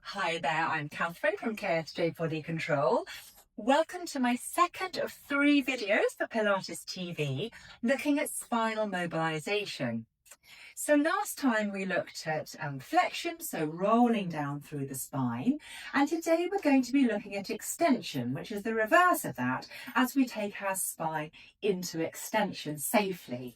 Hi there, I'm Katharine from KSJ Body Control. Welcome to my second of 3 videos for Pilates TV, looking at spinal mobilization. So last time we looked at flexion, so rolling down through the spine, and today we're going to be looking at extension, which is the reverse of that, as we take our spine into extension safely.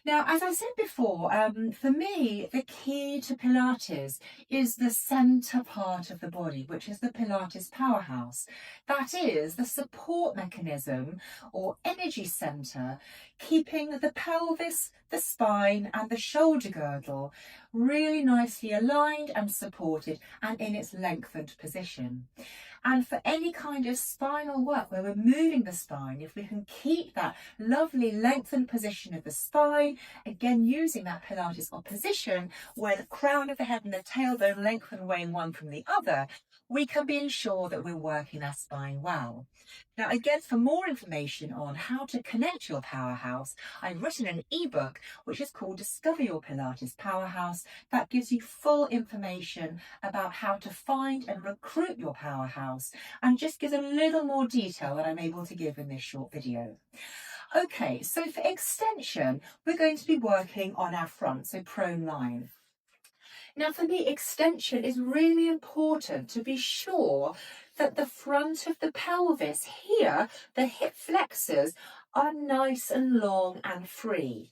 Now, as I said before, for me, the key to Pilates is the centre part of the body, which is the Pilates powerhouse. That is the support mechanism or energy centre, keeping the pelvis, the spine and the shoulder girdle really nicely aligned and supported and in its lengthened position. And for any kind of spinal work where we're moving the spine, if we can keep that lovely lengthened position of the spine, again using that Pilates opposition where the crown of the head and the tailbone lengthen away one from the other, we can be ensured that we're working our spine well. Now, again, for more information on how to connect your powerhouse, I've written an ebook which is called Discover Your Pilates Powerhouse that gives you full information about how to find and recruit your powerhouse and just gives a little more detail than I'm able to give in this short video. Okay, so for extension, we're going to be working on our front, so prone lying. Now, for me, extension is really important to be sure that the front of the pelvis here, the hip flexors, are nice and long and free.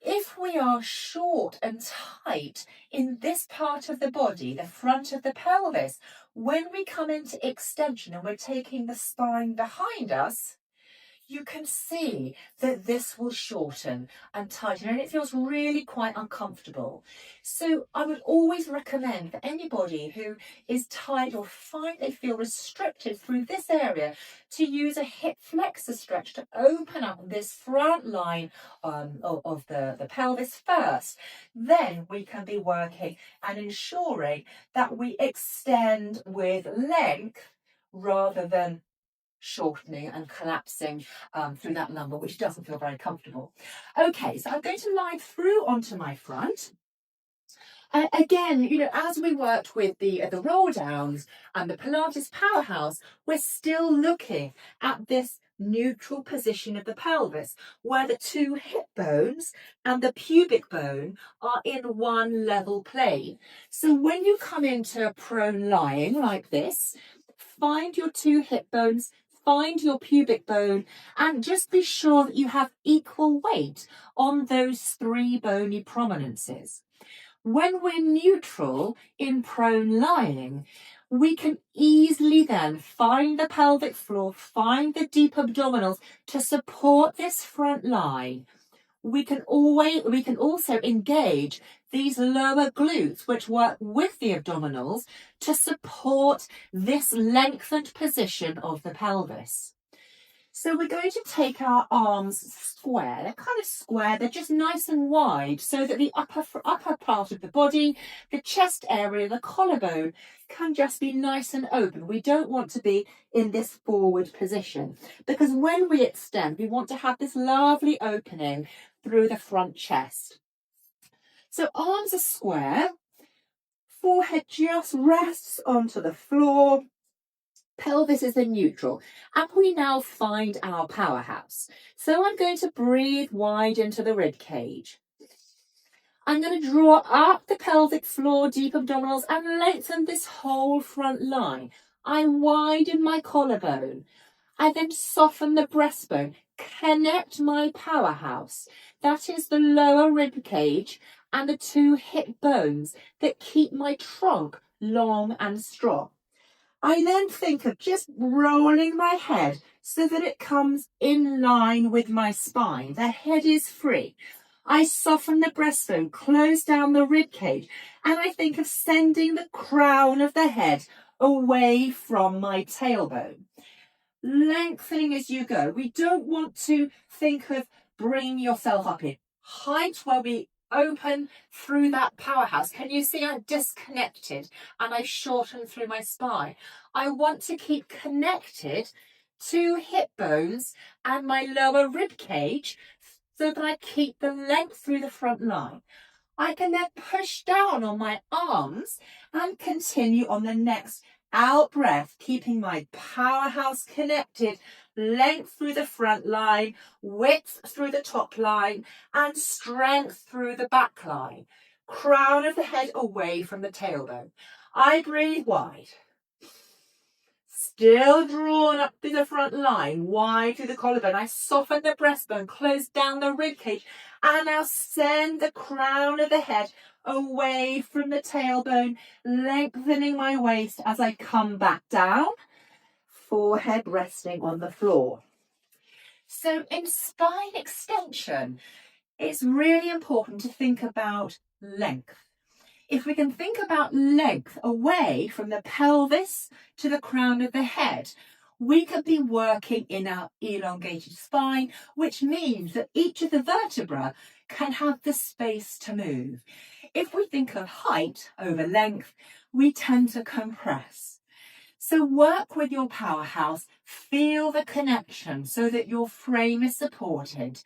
If we are short and tight in this part of the body, the front of the pelvis, when we come into extension and we're taking the spine behind us, you can see that this will shorten and tighten and it feels really quite uncomfortable. So I would always recommend for anybody who is tight or find they feel restricted through this area to use a hip flexor stretch to open up this front line of the pelvis first. Then we can be working and ensuring that we extend with length rather than shortening and collapsing through that lumbar, which doesn't feel very comfortable. Okay, so I'm going to lie through onto my front. Again, as we worked with the roll downs and the Pilates powerhouse, we're still looking at this neutral position of the pelvis where the two hip bones and the pubic bone are in one level plane. So when you come into prone lying like this, find your two hip bones, find your pubic bone, and just be sure that you have equal weight on those 3 bony prominences. When we're neutral in prone lying, we can easily then find the pelvic floor, find the deep abdominals to support this front line. We can also engage these lower glutes, which work with the abdominals to support this lengthened position of the pelvis. So we're going to take our arms square. They're kind of square, they're just nice and wide so that the upper part of the body, the chest area, the collarbone can just be nice and open. We don't want to be in this forward position because when we extend, we want to have this lovely opening through the front chest. So arms are square, forehead just rests onto the floor, pelvis is in neutral, and we now find our powerhouse. So I'm going to breathe wide into the rib cage. I'm going to draw up the pelvic floor, deep abdominals, and lengthen this whole front line. I widen my collarbone. I then soften the breastbone, connect my powerhouse. That is the lower rib cage and the 2 hip bones that keep my trunk long and strong. I then think of just rolling my head so that it comes in line with my spine. The head is free. I soften the breastbone, close down the rib cage, and I think of sending the crown of the head away from my tailbone. Lengthening as you go. We don't want to think of bringing yourself up in height where we open through that powerhouse. Can you see I'm disconnected and I shorten through my spine? I want to keep connected to hip bones and my lower rib cage so that I keep the length through the front line. I can then push down on my arms and continue on the next out breath, keeping my powerhouse connected, length through the front line, width through the top line, and strength through the back line. Crown of the head away from the tailbone. I breathe wide. Still drawn up through the front line, wide through the collarbone. I soften the breastbone, close down the ribcage, and now send the crown of the head away from the tailbone, lengthening my waist as I come back down, forehead resting on the floor. So in spine extension, it's really important to think about length. If we can think about length away from the pelvis to the crown of the head, we could be working in our elongated spine, which means that each of the vertebrae can have the space to move. If we think of height over length, we tend to compress. So work with your powerhouse, feel the connection so that your frame is supported.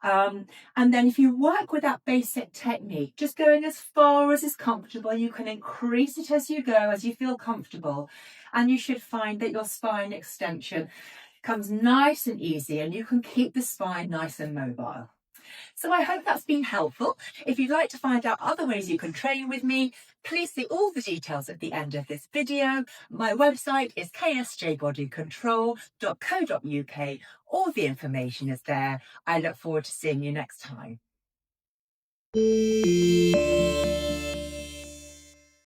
And then if you work with that basic technique, just going as far as is comfortable, you can increase it as you go, as you feel comfortable. And you should find that your spine extension comes nice and easy and you can keep the spine nice and mobile. So I hope that's been helpful. If you'd like to find out other ways you can train with me, please see all the details at the end of this video. My website is ksjbodycontrol.co.uk. All the information is there. I look forward to seeing you next time.